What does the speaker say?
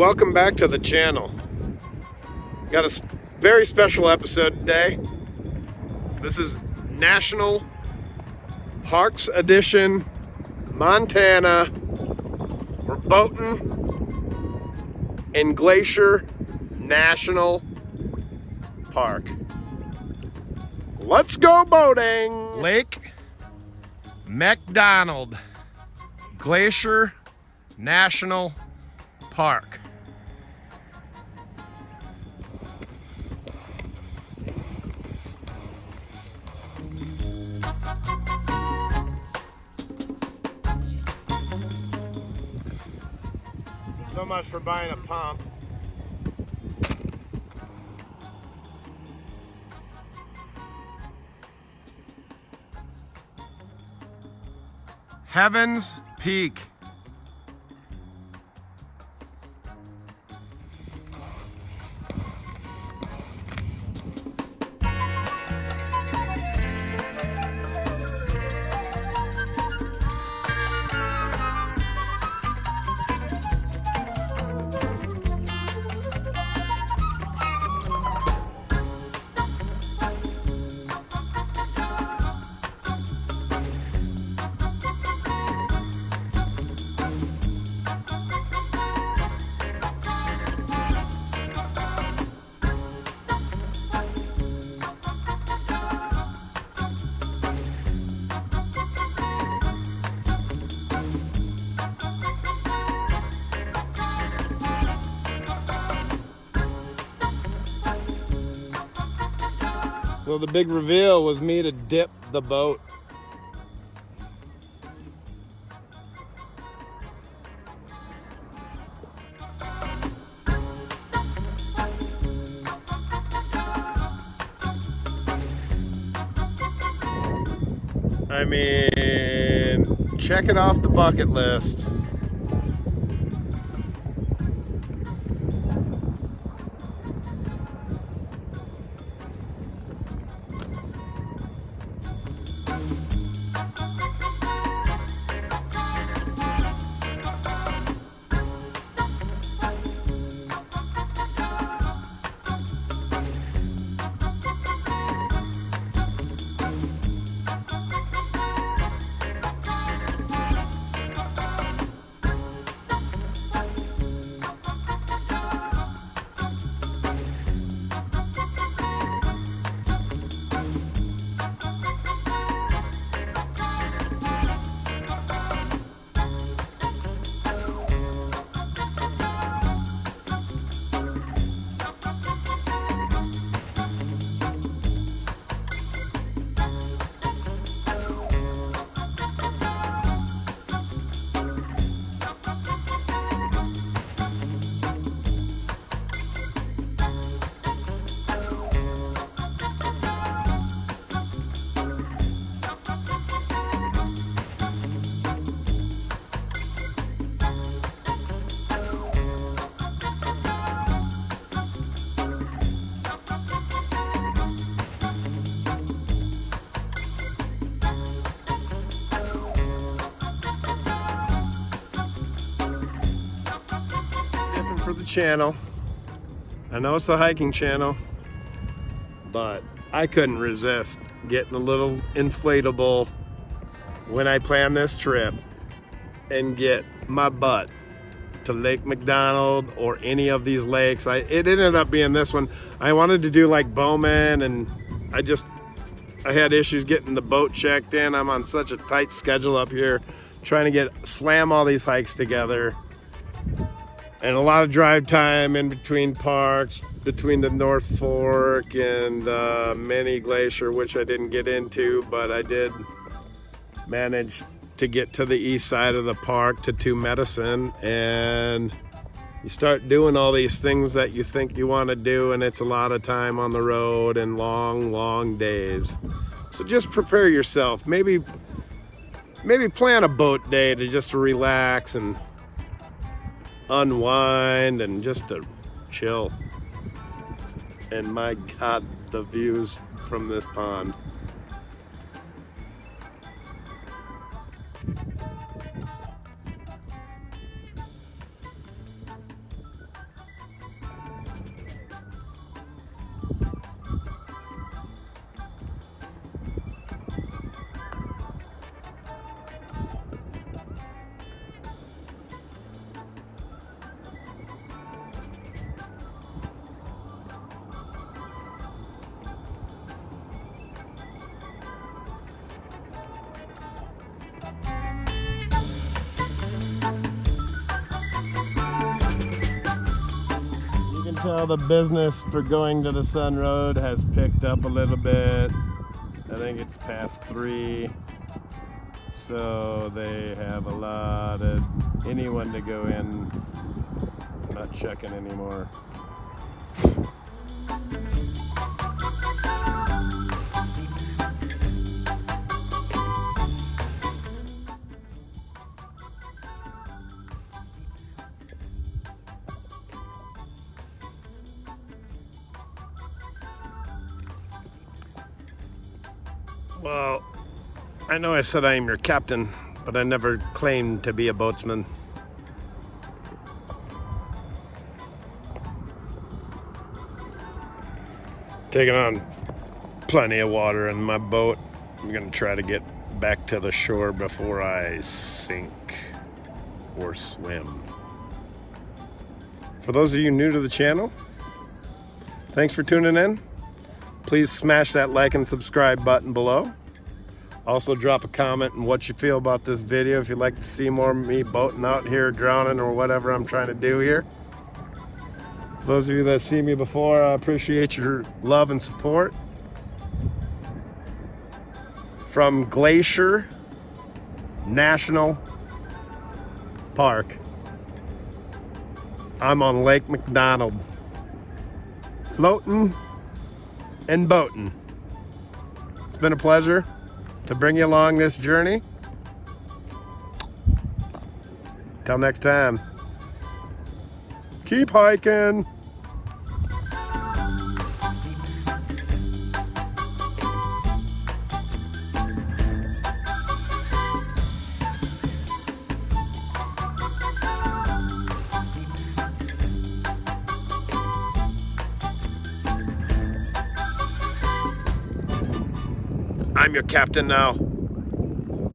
welcome back to the channel. Got a very special episode today. This is National Parks Edition, Montana. We're boating in Glacier National Park. Let's go boating! Lake McDonald, Glacier National Park. So much for buying a pump. Heaven's Peak. So the big reveal was me to dip the boat. I mean, check it off the bucket list. For the channel. I know it's the hiking channel, but I couldn't resist getting a little inflatable when I planned this trip and get my butt to Lake McDonald or any of these lakes. It ended up being this one. I wanted to do like Bowman, and I had issues getting the boat checked in. I'm on such a tight schedule up here trying to slam all these hikes together. And a lot of drive time in between parks, between the North Fork and Mini Glacier, which I didn't get into, but I did manage to get to the east side of the park to Two Medicine. And you start doing all these things that you think you want to do, and it's a lot of time on the road and long, long days. So just prepare yourself. Maybe plan a boat day to just relax and unwind and just to chill. And my God, the views from this pond. tell the business for going to the Sun Road has picked up a little bit. I think it's past 3. So they have allotted anyone to go in. Not checking anymore. Well, I know I said I am your captain, but I never claimed to be a boatsman. Taking on plenty of water in my boat. I'm gonna try to get back to the shore before I sink or swim. For those of you new to the channel, thanks for tuning in. Please smash that like and subscribe button below. Also drop a comment on what you feel about this video if you'd like to see more of me boating out here, drowning, or whatever I'm trying to do here. For those of you that see me before, I appreciate your love and support. From Glacier National Park, I'm on Lake McDonald, floating and boating. It's been a pleasure to bring you along this journey. Till next time, keep hiking. I'm your captain now.